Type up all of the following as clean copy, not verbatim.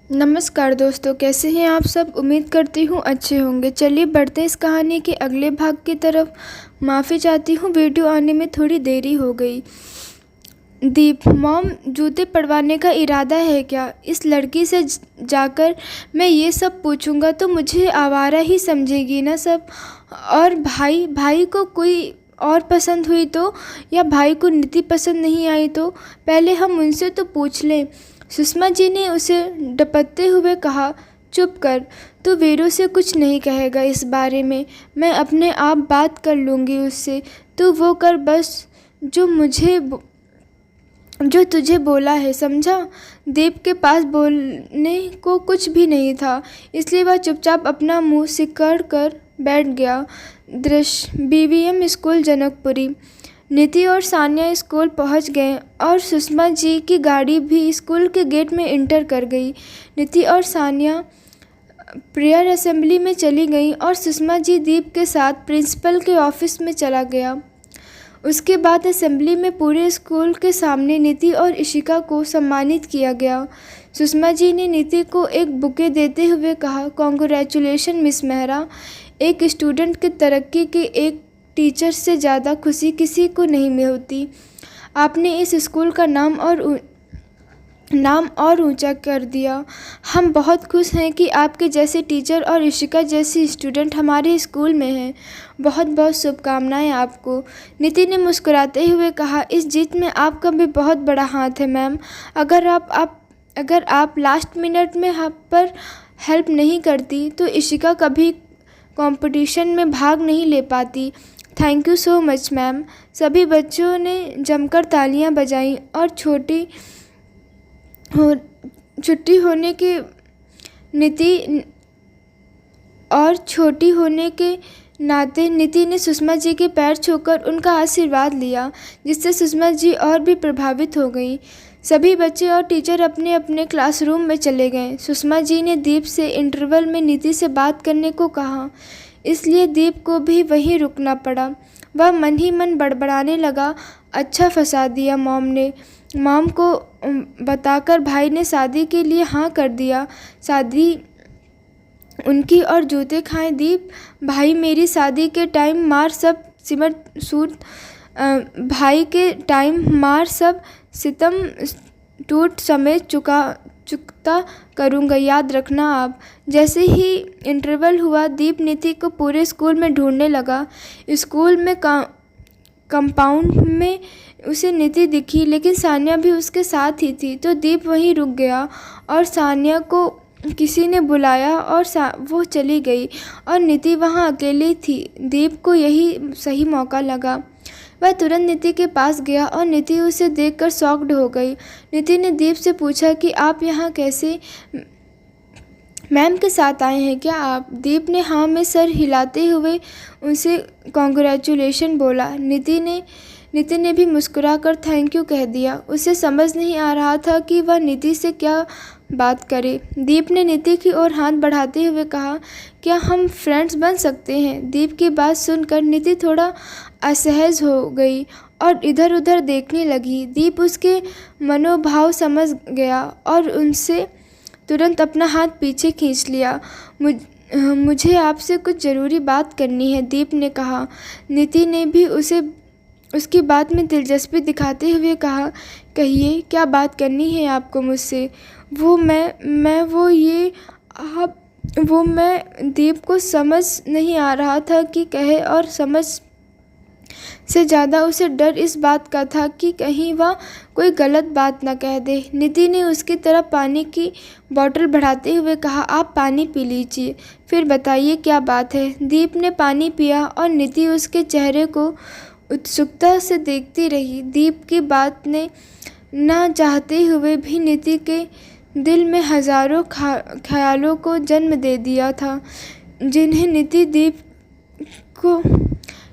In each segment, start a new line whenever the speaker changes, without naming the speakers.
नमस्कार दोस्तों, कैसे हैं आप सब। उम्मीद करती हूँ अच्छे होंगे। चलिए बढ़ते हैं इस कहानी के अगले भाग की तरफ। माफ़ी चाहती हूँ, वीडियो आने में थोड़ी देरी हो गई। दीप, मॉम जूते पड़वाने का इरादा है क्या? इस लड़की से जाकर मैं ये सब पूछूंगा तो मुझे आवारा ही समझेगी ना सब। और भाई को कोई और पसंद हुई तो, या भाई को नीति पसंद नहीं आई तो पहले हम उनसे तो पूछ लें। सुषमा जी ने उसे डपटते हुए कहा, चुप कर, तू वीरू से कुछ नहीं कहेगा इस बारे में। मैं अपने आप बात कर लूँगी उससे। तू वो कर बस जो तुझे बोला है, समझा। दीप के पास बोलने को कुछ भी नहीं था, इसलिए वह चुपचाप अपना मुंह सिकड़ कर बैठ गया। दृश्य बीवीएम स्कूल जनकपुरी। नीति और सान्या स्कूल पहुंच गए और सुषमा जी की गाड़ी भी स्कूल के गेट में इंटर कर गई। नीति और सान्या प्रेयर असेंबली में चली गई और सुषमा जी दीप के साथ प्रिंसिपल के ऑफिस में चला गया। उसके बाद असेंबली में पूरे स्कूल के सामने नीति और इशिका को सम्मानित किया गया। सुषमा जी ने नीति को एक बुके देते हुए कहा, कॉन्ग्रेचुलेशन मिस मेहरा। एक स्टूडेंट की तरक्की की एक टीचर से ज़्यादा खुशी किसी को नहीं होती। आपने इस स्कूल का नाम और ऊंचा कर दिया। हम बहुत खुश हैं कि आपके जैसे टीचर और इशिका जैसी स्टूडेंट हमारे स्कूल में हैं। बहुत बहुत शुभकामनाएं आपको। नीति ने मुस्कुराते हुए कहा, इस जीत में आपका भी बहुत बड़ा हाथ है मैम। अगर आप लास्ट मिनट में हम पर हेल्प नहीं करती तो इशिका कभी कंपटीशन में भाग नहीं ले पाती। Thank you so much ma'am. सभी बच्चों ने जमकर तालियां बजाईं और छोटी होने के नाते नीति ने सुषमा जी के पैर छूकर उनका आशीर्वाद लिया, जिससे सुषमा जी और भी प्रभावित हो गईं। सभी बच्चे और टीचर अपने अपने क्लासरूम में चले गए। सुषमा जी ने दीप से इंटरवल में नीति से बात करने को कहा, इसलिए दीप को भी वहीं रुकना पड़ा। वह मन ही मन बड़बड़ाने लगा, अच्छा फंसा दिया मॉम ने। मॉम को बताकर भाई ने शादी के लिए हाँ कर दिया। शादी उनकी और जूते खाएं दीप। भाई मेरी शादी के टाइम मार सब सिमट सूट भाई के टाइम मार सब सितम टूट समेत चुकता करूँगा, याद रखना आप। जैसे ही इंटरवल हुआ दीप नीति को पूरे स्कूल में ढूंढने लगा। स्कूल में कंपाउंड में उसे नीति दिखी, लेकिन सान्या भी उसके साथ ही थी, तो दीप वहीं रुक गया और सान्या को किसी ने बुलाया और वो चली गई और नीति वहाँ अकेली थी। दीप को यही सही मौका लगा। वह तुरंत नीति के पास गया और नीति उसे देखकर शॉक्ड हो गई। नीति ने दीप से पूछा कि आप यहाँ कैसे? मैम के साथ आए हैं क्या आप? दीप ने हाँ में सर हिलाते हुए उनसे कॉन्ग्रेचुलेशन बोला। नीति ने भी मुस्कुराकर थैंक यू कह दिया। उसे समझ नहीं आ रहा था कि वह नीति से क्या बात करे। दीप ने नीति की ओर हाथ बढ़ाते हुए कहा, क्या हम फ्रेंड्स बन सकते हैं? दीप की बात सुनकर नीति थोड़ा असहज हो गई और इधर उधर देखने लगी। दीप उसके मनोभाव समझ गया और उनसे तुरंत अपना हाथ पीछे खींच लिया। मुझे आपसे कुछ ज़रूरी बात करनी है, दीप ने कहा। नीति ने भी उसकी बात में दिलचस्पी दिखाते हुए कहा, कहिए क्या बात करनी है आपको मुझसे? दीप को समझ नहीं आ रहा था कि कहे, और समझ से ज़्यादा उसे डर इस बात का था कि कहीं वह कोई गलत बात न कह दे। नीति ने उसकी तरफ पानी की बोतल बढ़ाते हुए कहा, आप पानी पी लीजिए, फिर बताइए क्या बात है। दीप ने पानी पिया और नीति उसके चेहरे को उत्सुकता से देखती रही। दीप की बात ने ना चाहते हुए भी नीति के दिल में हजारों ख्यालों को जन्म दे दिया था, जिन्हें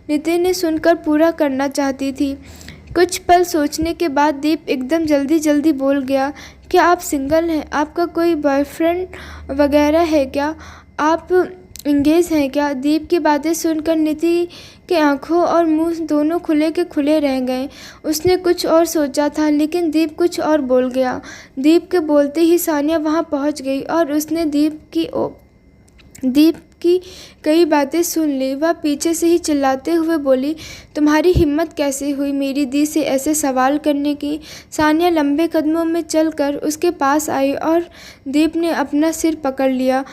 नीति ने सुनकर पूरा करना चाहती थी। कुछ पल सोचने के बाद दीप एकदम जल्दी बोल गया, क्या आप सिंगल हैं? आपका कोई बॉयफ्रेंड वगैरह है क्या? आप इंगेज हैं क्या? दीप की बातें सुनकर नीति के आंखों और मुंह दोनों खुले के खुले रह गए। उसने कुछ और सोचा था, लेकिन दीप कुछ और बोल गया। दीप के बोलते ही सानिया वहां पहुंच गई और उसने दीप की कई बातें सुन ली। वह पीछे से ही चिल्लाते हुए बोली, तुम्हारी हिम्मत कैसे हुई मेरी दी से ऐसे सवाल करने की? सानिया लंबे कदमों में चलकर उसके पास आई और दीप ने अपना सिर पकड़ लिया।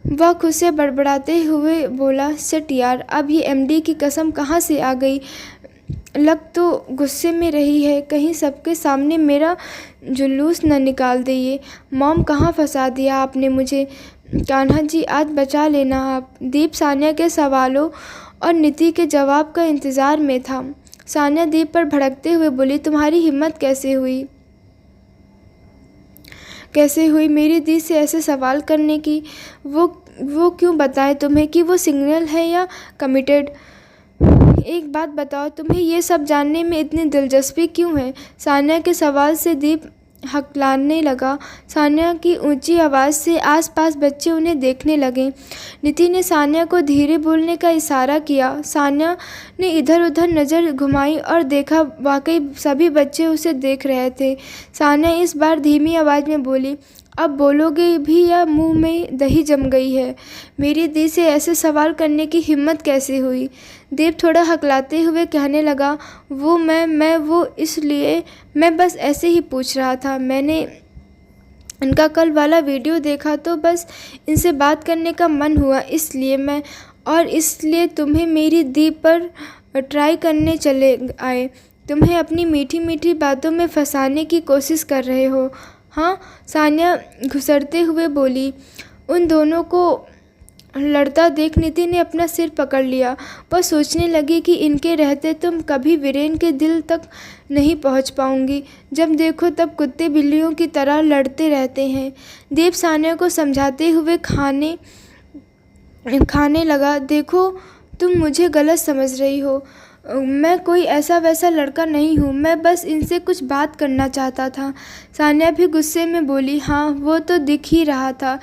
वह खुद से बड़बड़ाते हुए बोला, शिट यार, अब ये एमडी की कसम कहाँ से आ गई? लग तो गुस्से में रही है, कहीं सबके सामने मेरा जुलूस न निकाल दे ये। मॉम, कहाँ फंसा दिया आपने मुझे? कान्हा जी, आज बचा लेना आप। दीप सानिया के सवालों और नीति के जवाब का इंतज़ार में था। सानिया दीप पर भड़कते हुए बोली, तुम्हारी हिम्मत कैसे हुई मेरी दी से ऐसे सवाल करने की? वो क्यों बताए तुम्हें कि वो सिंगल है या कमिटेड? एक बात बताओ, तुम्हें ये सब जानने में इतनी दिलचस्पी क्यों है? सानिया के सवाल से दीप हकलाने लगा। सानिया की ऊंची आवाज़ से आसपास बच्चे उन्हें देखने लगे। नीति ने सानिया को धीरे बोलने का इशारा किया। सानिया ने इधर उधर नज़र घुमाई और देखा, वाकई सभी बच्चे उसे देख रहे थे। सानिया इस बार धीमी आवाज़ में बोली, अब बोलोगे भी या मुंह में दही जम गई है? मेरी दी से ऐसे सवाल करने की हिम्मत कैसे हुई? दीप थोड़ा हकलाते हुए कहने लगा, वो इसलिए मैं बस ऐसे ही पूछ रहा था। मैंने इनका कल वाला वीडियो देखा तो बस इनसे बात करने का मन हुआ, इसलिए तुम्हें मेरी दी पर ट्राई करने चले आए। तुम्हें अपनी मीठी मीठी बातों में फंसाने की कोशिश कर रहे हो, हाँ? सानिया घुसरते हुए बोली। उन दोनों को लड़ता देख नीति ने अपना सिर पकड़ लिया। वह सोचने लगी कि इनके रहते तुम कभी वीरेन के दिल तक नहीं पहुंच पाऊंगी। जब देखो तब कुत्ते बिल्लियों की तरह लड़ते रहते हैं। दीप सानिया को समझाते हुए खाने लगा, देखो तुम मुझे गलत समझ रही हो। मैं कोई ऐसा वैसा लड़का नहीं हूँ, मैं बस इनसे कुछ बात करना चाहता था। सानिया भी गुस्से में बोली, हाँ वो तो दिख ही रहा था।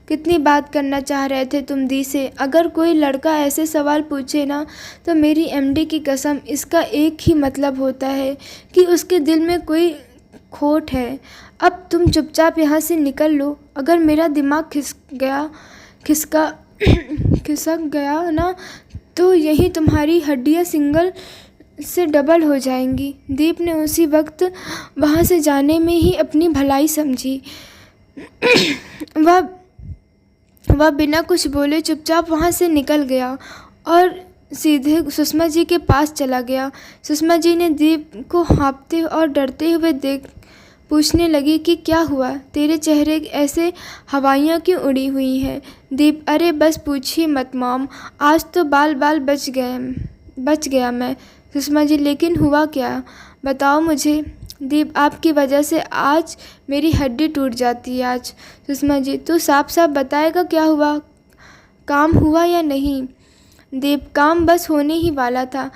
कितनी बात करना चाह रहे थे तुम दी से। अगर कोई लड़का ऐसे सवाल पूछे ना, तो मेरी एमडी की कसम, इसका एक ही मतलब होता है कि उसके दिल में कोई खोट है। अब तुम चुपचाप यहाँ से निकल लो। अगर मेरा दिमाग खिसक गया ना, तो यही तुम्हारी हड्डियाँ सिंगल से डबल हो जाएंगी। दीप ने उसी वक्त वहाँ से जाने में ही अपनी भलाई समझी। वह बिना कुछ बोले चुपचाप वहाँ से निकल गया और सीधे सुषमा जी के पास चला गया। सुषमा जी ने दीप को हाँफते और डरते हुए देख पूछने लगी कि क्या हुआ, तेरे चेहरे ऐसे हवाइयाँ क्यों उड़ी हुई हैं? दीप, अरे बस पूछिए मत मॉम, आज तो बाल बच गया मैं। सुषमा जी, लेकिन हुआ क्या, बताओ मुझे। दीप, आपकी वजह से आज मेरी हड्डी टूट जाती है आज। सुषमा जी, तू साफ बताएगा क्या हुआ, काम हुआ या नहीं? दीप, काम बस होने ही वाला था।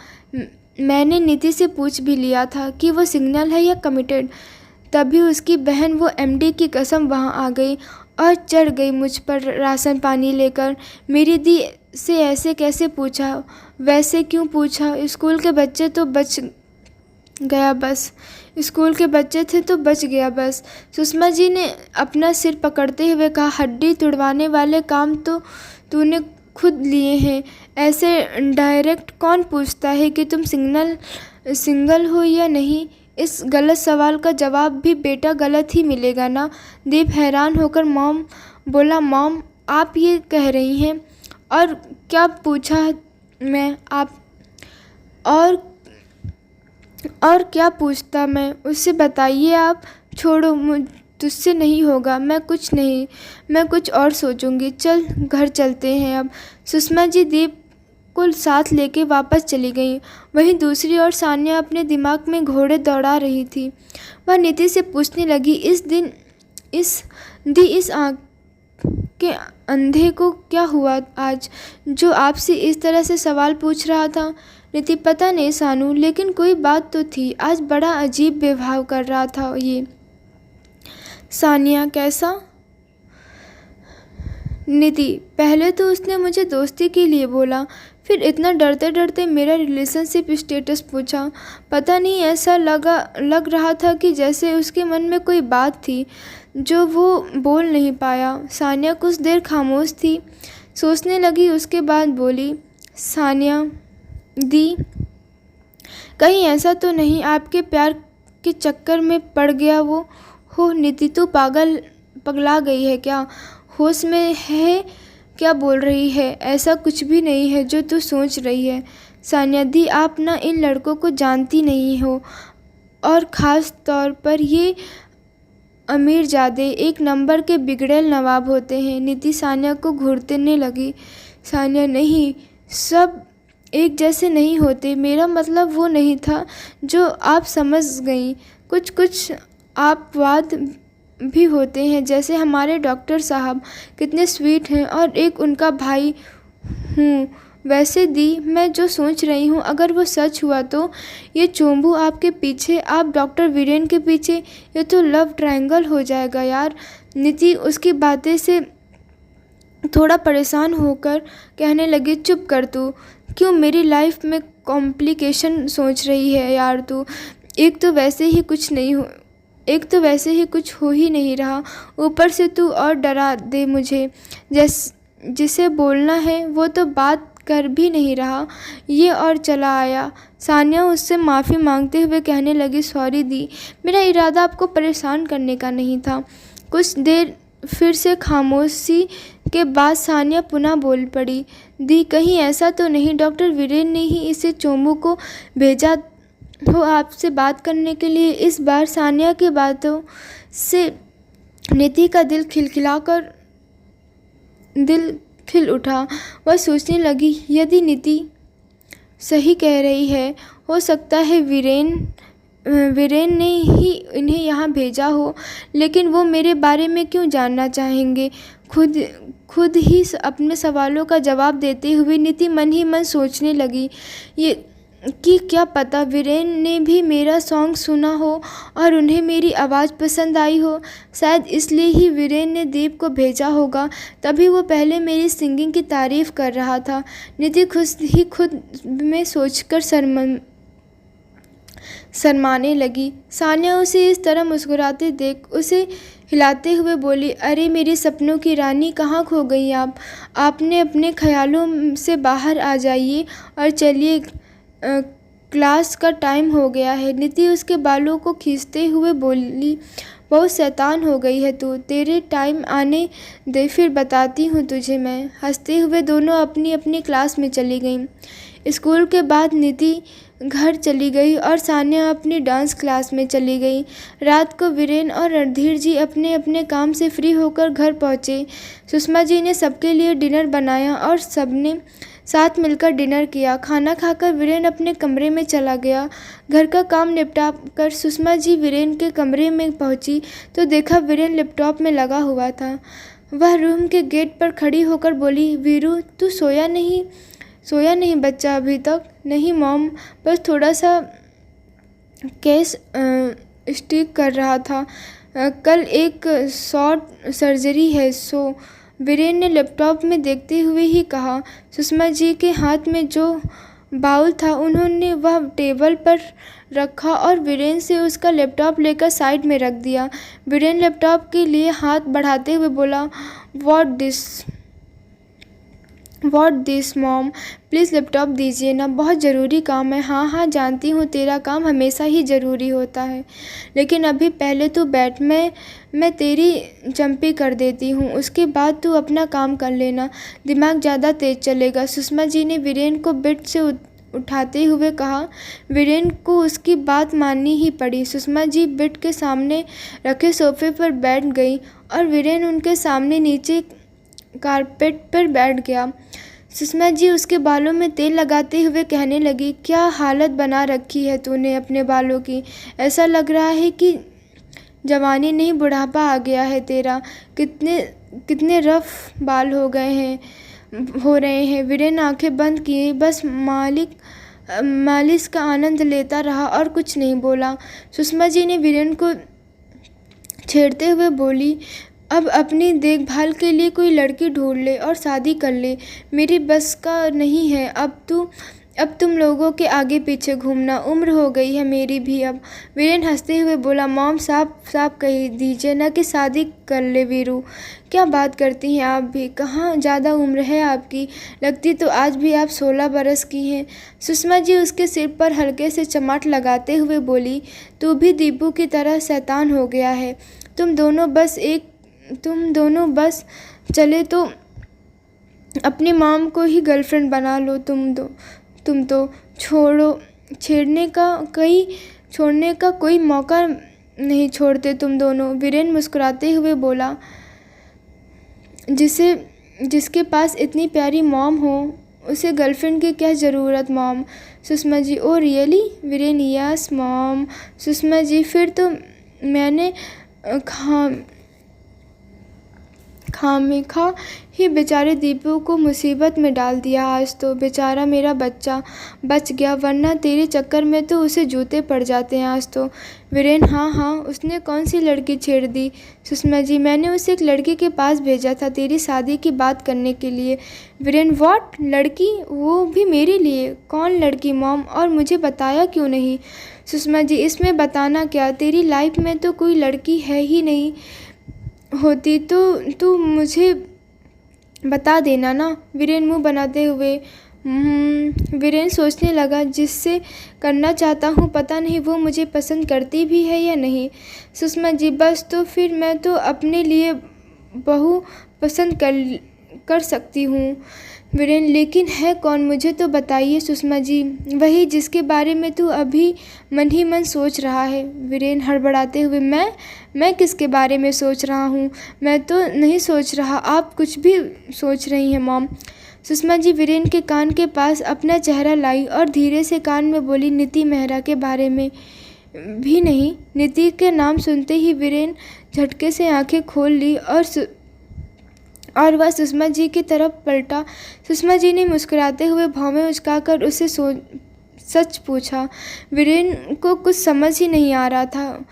मैंने नीति से पूछ भी लिया था कि वो सिंगल है या कमिटेड। तभी उसकी बहन वो एमडी की कसम वहाँ आ गई और चढ़ गई मुझ पर राशन पानी लेकर। मेरी दी से ऐसे कैसे पूछा, वैसे क्यों पूछा? स्कूल के बच्चे तो बच गया बस। सुषमा जी ने अपना सिर पकड़ते हुए कहा, हड्डी तुड़वाने वाले काम तो तूने खुद लिए हैं। ऐसे डायरेक्ट कौन पूछता है कि तुम सिंगल हो या नहीं? इस गलत सवाल का जवाब भी बेटा गलत ही मिलेगा ना? दीप हैरान होकर बोला, मॉम आप ये कह रही हैं? और क्या पूछा मैं? आप और क्या पूछता मैं? उससे बताइए आप। छोड़ो, तुझसे नहीं होगा। मैं कुछ और सोचूंगी। चल घर चलते हैं अब। सुषमा जी दीप को साथ लेके वापस चली गई। वहीं दूसरी ओर सानिया अपने दिमाग में घोड़े दौड़ा रही थी। वह नीति से पूछने लगी, इस आँख के अंधे को क्या हुआ आज, जो आपसे इस तरह से सवाल पूछ रहा था? नीति, पता नहीं सानू, लेकिन कोई बात तो थी। आज बड़ा अजीब व्यवहार कर रहा था ये। सानिया, कैसा? निधि, पहले तो उसने मुझे दोस्ती के लिए बोला, फिर इतना डरते डरते मेरा रिलेशनशिप स्टेटस पूछा। पता नहीं, ऐसा लग रहा था कि जैसे उसके मन में कोई बात थी जो वो बोल नहीं पाया। सानिया कुछ देर खामोश थी, सोचने लगी। उसके बाद बोली, सानिया दी, कहीं ऐसा तो नहीं आपके प्यार के चक्कर में पड़ गया वो हो? निधि, तू पगला गई है क्या? होश में है? क्या बोल रही है? ऐसा कुछ भी नहीं है जो तू सोच रही है। सानिया दी, आप ना इन लड़कों को जानती नहीं हो, और ख़ास तौर पर ये अमीरजादे एक नंबर के बिगड़ैल नवाब होते हैं। निधि सानिया को घूरने लगी। सानिया, नहीं, सब एक जैसे नहीं होते। मेरा मतलब वो नहीं था जो आप समझ गई। कुछ अपवाद भी होते हैं, जैसे हमारे डॉक्टर साहब कितने स्वीट हैं, और एक उनका भाई हूँ। वैसे दी, मैं जो सोच रही हूँ, अगर वो सच हुआ तो ये चोंबू आपके पीछे, आप डॉक्टर वीरेन के पीछे, ये तो लव ट्रायंगल हो जाएगा यार। निधि उसकी बातें से थोड़ा परेशान होकर कहने लगी, चुप कर तू। क्यों मेरी लाइफ में कॉम्प्लिकेशन सोच रही है यार तू? एक तो वैसे ही कुछ हो ही नहीं रहा, ऊपर से तू और डरा दे मुझे। जिसे बोलना है वो तो बात कर भी नहीं रहा, ये और चला आया। सानिया उससे माफ़ी मांगते हुए कहने लगी, सॉरी दी, मेरा इरादा आपको परेशान करने का नहीं था। कुछ देर फिर से खामोशी के बाद सानिया पुनः बोल पड़ी, दी, कहीं ऐसा तो नहीं डॉक्टर वीरेन ने ही इसे चोंबू को भेजा हो आपसे बात करने के लिए? इस बार सानिया की बातों से निधि का दिल खिल उठा। वह सोचने लगी, यदि निधि सही कह रही है, हो सकता है वीरेन ने ही इन्हें यहाँ भेजा हो। लेकिन वो मेरे बारे में क्यों जानना चाहेंगे? खुद ही अपने सवालों का जवाब देते हुए निधि मन ही मन सोचने लगी, ये कि क्या पता वीरेन ने भी मेरा सॉन्ग सुना हो और उन्हें मेरी आवाज़ पसंद आई हो। शायद इसलिए ही वीरेन ने दीप को भेजा होगा, तभी वो पहले मेरी सिंगिंग की तारीफ़ कर रहा था। निधि खुद में सोचकर शर्माने लगी। सानिया उसे इस तरह मुस्कुराते देख उसे हिलाते हुए बोली, अरे मेरी सपनों की रानी, कहाँ खो गई आप? आपने अपने ख्यालों से बाहर आ जाइए और चलिए, क्लास का टाइम हो गया है। निधि उसके बालों को खींचते हुए बोली, बहुत शैतान हो गई है तू, तेरे टाइम आने दे, फिर बताती हूँ तुझे मैं। हंसते हुए दोनों अपनी अपनी क्लास में चली गईं। स्कूल के बाद निधि घर चली गई और सानिया अपनी डांस क्लास में चली गई। रात को वीरेन और रणधीर जी अपने अपने काम से फ्री होकर घर पहुँचे। सुषमा जी ने सबके लिए डिनर बनाया और सबने साथ मिलकर डिनर किया। खाना खाकर वीरेन अपने कमरे में चला गया। घर का काम निपटा कर सुषमा जी वीरेन के कमरे में पहुंची तो देखा वीरेन लैपटॉप में लगा हुआ था। वह रूम के गेट पर खड़ी होकर बोली, वीरू, तू सोया नहीं बच्चा अभी तक? नहीं मॉम, बस थोड़ा सा केस स्टिक कर रहा था, कल एक शॉर्ट सर्जरी है सो। वीरेन ने लैपटॉप में देखते हुए ही कहा। सुषमा जी के हाथ में जो बाउल था उन्होंने वह टेबल पर रखा और वीरेन से उसका लैपटॉप लेकर साइड में रख दिया। वीरेन लैपटॉप के लिए हाथ बढ़ाते हुए बोला, what this mom, please laptop दीजिए ना, बहुत ज़रूरी काम है। हाँ जानती हूँ, तेरा काम हमेशा ही ज़रूरी होता है, लेकिन अभी पहले तू बैठ, मैं तेरी जंपी कर देती हूँ, उसके बाद तू अपना काम कर लेना, दिमाग ज़्यादा तेज़ चलेगा। सुषमा जी ने वीरेन को बेड से उठाते हुए कहा। वीरेन को उसकी बात माननी ही पड़ी। सुषमा जी बेड के सामने रखे सोफे पर बैठ गई और वीरेन उनके सामने नीचे कारपेट पर बैठ गया। सुषमा जी उसके बालों में तेल लगाते हुए कहने लगी, क्या हालत बना रखी है तूने अपने बालों की, ऐसा लग रहा है कि जवानी नहीं बुढ़ापा आ गया है तेरा। कितने रफ बाल हो रहे हैं। वीरेन आंखें बंद किए बस मालिश का आनंद लेता रहा और कुछ नहीं बोला। सुषमा जी ने वीरेन को छेड़ते हुए बोली, अब अपनी देखभाल के लिए कोई लड़की ढूंढ ले और शादी कर ले। मेरी बस का नहीं है अब तुम लोगों के आगे पीछे घूमना। उम्र हो गई है मेरी भी अब। वीरेन हंसते हुए बोला, मॉम साफ साफ कह दीजिए ना कि शादी कर ले वीरू। क्या बात करती हैं आप भी, कहाँ ज़्यादा उम्र है आपकी, लगती तो आज भी आप 16 बरस की हैं। सुषमा जी उसके सिर पर हल्के से चमाट लगाते हुए बोली, तू भी दीपू की तरह शैतान हो गया है। तुम दोनों बस चले तो अपनी मॉम को ही गर्लफ्रेंड बना लो। तुम तो छोड़ने का कोई मौका नहीं छोड़ते तुम दोनों। वीरेन मुस्कुराते हुए बोला, जिसके पास इतनी प्यारी मॉम हो उसे गर्लफ्रेंड की क्या ज़रूरत mom. Sushma ji, oh really? Viren, yes mom. Sushma ji, फिर तो मैंने खामिखा ही बेचारे दीपू को मुसीबत में डाल दिया। आज तो बेचारा मेरा बच्चा बच गया, वरना तेरे चक्कर में तो उसे जूते पड़ जाते हैं आज तो। वीरेन, हाँ, उसने कौन सी लड़की छेड़ दी? सुषमा जी, मैंने उसे एक लड़के के पास भेजा था तेरी शादी की बात करने के लिए। वीरेन, व्हाट? लड़की? वो भी मेरे लिए? कौन लड़की मॉम, और मुझे बताया क्यों नहीं? सुषमा जी, इसमें बताना क्या, तेरी लाइफ में तो कोई लड़की है ही नहीं। होती तो तू मुझे बता देना ना। वीरेन मुंह बनाते हुए वीरेन सोचने लगा, जिससे करना चाहता हूँ पता नहीं वो मुझे पसंद करती भी है या नहीं। सुषमा जी, बस तो फिर मैं तो अपने लिए बहू पसंद कर सकती हूँ। वीरेन, लेकिन है कौन, मुझे तो बताइए। सुषमा जी, वही जिसके बारे में तू अभी मन ही मन सोच रहा है। वीरेन हड़बड़ाते हुए, मैं किसके बारे में सोच रहा हूँ? मैं तो नहीं सोच रहा, आप कुछ भी सोच रही हैं मॉम। सुषमा जी वीरेन के कान के पास अपना चेहरा लाई और धीरे से कान में बोली, नीति मेहरा के बारे में भी नहीं। नीति के नाम सुनते ही वीरेन झटके से आंखें खोल ली और वह सुषमा जी की तरफ पलटा। सुषमा जी ने मुस्कुराते हुए भौवें उचकाकर उससे सच पूछा। वीरेन को कुछ समझ ही नहीं आ रहा था।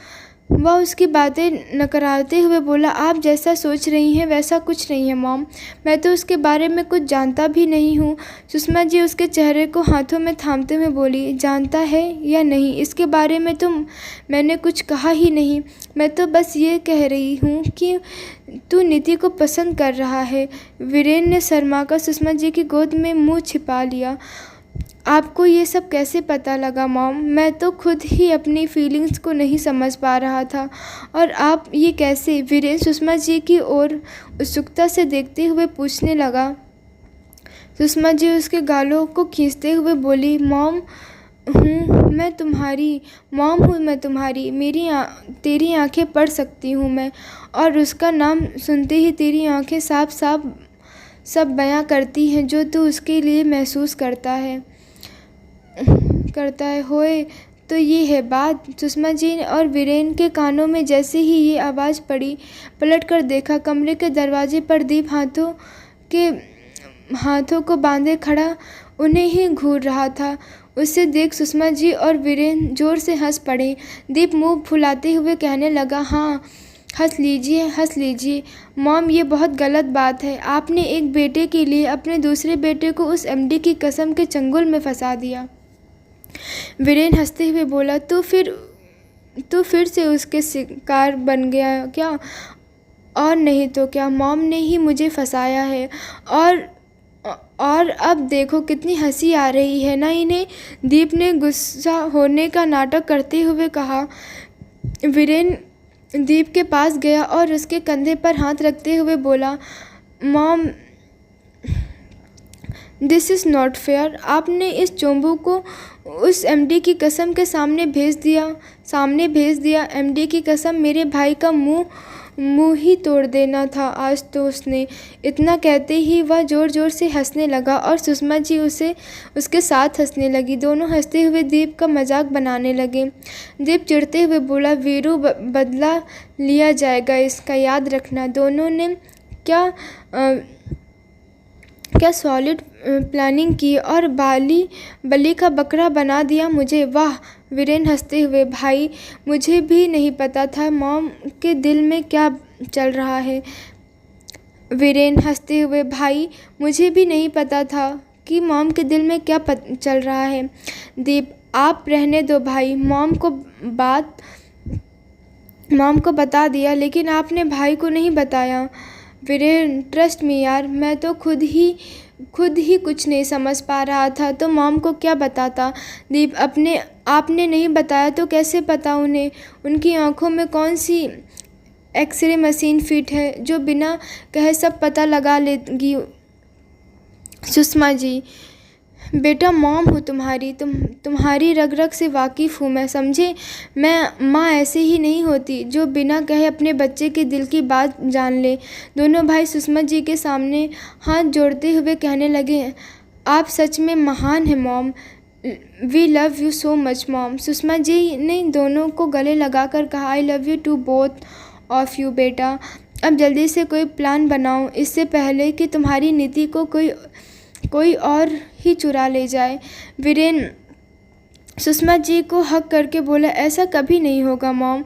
वह उसकी बातें नकराते हुए बोला, आप जैसा सोच रही हैं वैसा कुछ नहीं है मॉम, मैं तो उसके बारे में कुछ जानता भी नहीं हूँ। सुषमा जी उसके चेहरे को हाथों में थामते हुए बोली, जानता है या नहीं इसके बारे में तो मैंने कुछ कहा ही नहीं। मैं तो बस ये कह रही हूँ कि तू नीति को पसंद कर रहा है। वीरेन ने शर्माकर सुषमा जी की गोद में मुँह छिपा लिया। आपको ये सब कैसे पता लगा मॉम? मैं तो खुद ही अपनी फीलिंग्स को नहीं समझ पा रहा था, और आप ये कैसे? वीरेन सुषमा जी की ओर उत्सुकता से देखते हुए पूछने लगा। सुषमा जी उसके गालों को खींचते हुए बोली, मॉम हूँ मैं तुम्हारी, तेरी आंखें पढ़ सकती हूँ मैं। और उसका नाम सुनते ही तेरी आंखें साफ साफ सब बयां करती हैं जो तू उसके लिए महसूस करता है होए। तो ये है बात। सुषमा जी और वीरेन के कानों में जैसे ही ये आवाज़ पड़ी, पलट कर देखा। कमरे के दरवाजे पर दीप हाथों को बांधे खड़ा उन्हें ही घूर रहा था। उसे देख सुषमा जी और वीरेन जोर से हंस पड़े। दीप मुंह फुलाते हुए कहने लगा, हाँ हंस लीजिए मॉम, ये बहुत गलत बात है। आपने एक बेटे के लिए अपने दूसरे बेटे को उस एमडी की कसम के चंगुल में फंसा दिया। वीरेन हंसते हुए बोला, तू फिर से उसके शिकार बन गया क्या? और नहीं तो क्या, मॉम ने ही मुझे फंसाया है। और अब देखो कितनी हंसी आ रही है ना इन्हें। दीप ने गुस्सा होने का नाटक करते हुए कहा। वीरेन दीप के पास गया और उसके कंधे पर हाथ रखते हुए बोला, mom this is not fair. आपने इस चोंबू को उस एमडी की कसम के सामने भेज दिया। एमडी की कसम, मेरे भाई का मुंह ही तोड़ देना था आज तो उसने। इतना कहते ही वह ज़ोर ज़ोर से हंसने लगा और सुषमा जी उसके साथ हंसने लगी। दोनों हंसते हुए दीप का मजाक बनाने लगे। दीप चिढ़ते हुए बोला, वीरू बदला लिया जाएगा इसका, याद रखना। दोनों ने क्या सॉलिड प्लानिंग की और बलि का बकरा बना दिया मुझे। वाह! वीरेन हंसते हुए, भाई मुझे भी नहीं पता था मॉम के दिल में क्या चल रहा है। वीरेन हंसते हुए, भाई मुझे भी नहीं पता था कि मॉम के दिल में क्या चल रहा है। दीप, आप रहने दो भाई, मॉम को बता दिया, लेकिन आपने भाई को नहीं बताया। वीरेन, ट्रस्ट मी यार, मैं तो खुद ही कुछ नहीं समझ पा रहा था, तो मॉम को क्या बताता। दीप, आपने नहीं बताया तो कैसे पता उन्हें? उनकी आंखों में कौन सी एक्सरे मशीन फिट है जो बिना कहे सब पता लगा लेगी? सुषमा जी, बेटा मॉम हूँ तुम्हारी, तुम्हारी रग रग से वाकिफ़ हूँ मैं, समझे? मैं माँ ऐसे ही नहीं होती जो बिना कहे अपने बच्चे के दिल की बात जान ले। दोनों भाई सुषमा जी के सामने हाथ जोड़ते हुए कहने लगे, आप सच में महान हैं mom, we love you so much mom. Sushma ji ने दोनों को गले लगाकर कहा, I love you too both of you बेटा। अब जल्दी से कोई प्लान बनाओ, इससे पहले कि तुम्हारी नीति को कोई और ही चुरा ले जाए। वीरेन सुषमा जी को हक करके बोला, ऐसा कभी नहीं होगा मॉम,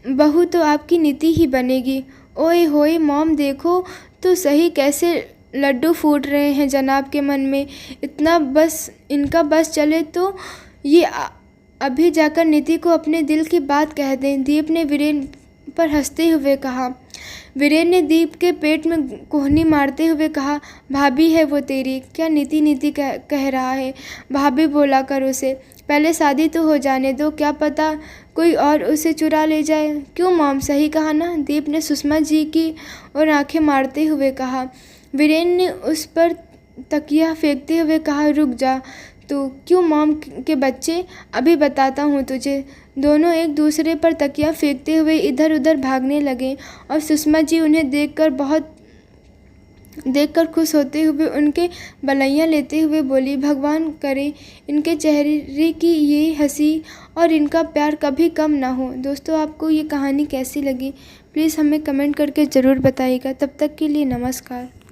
बहू तो आपकी नीति ही बनेगी। ओए होए मॉम, देखो तो सही कैसे लड्डू फूट रहे हैं जनाब के मन में। इनका बस चले तो ये अभी जाकर नीति को अपने दिल की बात कह दें। दीप ने वीरेन पर हंसते हुए कहा। वीरेन ने दीप के पेट में कोहनी मारते हुए कहा, भाभी है वो तेरी, क्या नीति कह रहा है? भाभी बोला कर उसे, पहले शादी तो हो जाने दो, क्या पता कोई और उसे चुरा ले जाए। क्यों मॉम, सही कहा ना? दीप ने सुषमा जी की और आंखें मारते हुए कहा। वीरेन ने उस पर तकिया फेंकते हुए कहा, रुक जा तू। क्यों मॉम के बच्चे, अभी बताता हूँ तुझे। दोनों एक दूसरे पर तकिया फेंकते हुए इधर उधर भागने लगे और सुषमा जी उन्हें देखकर खुश होते हुए उनके बलैया लेते हुए बोली, भगवान करे इनके चेहरे की ये हंसी और इनका प्यार कभी कम ना हो। दोस्तों, आपको ये कहानी कैसी लगी प्लीज़ हमें कमेंट करके ज़रूर बताइएगा। तब तक के लिए नमस्कार।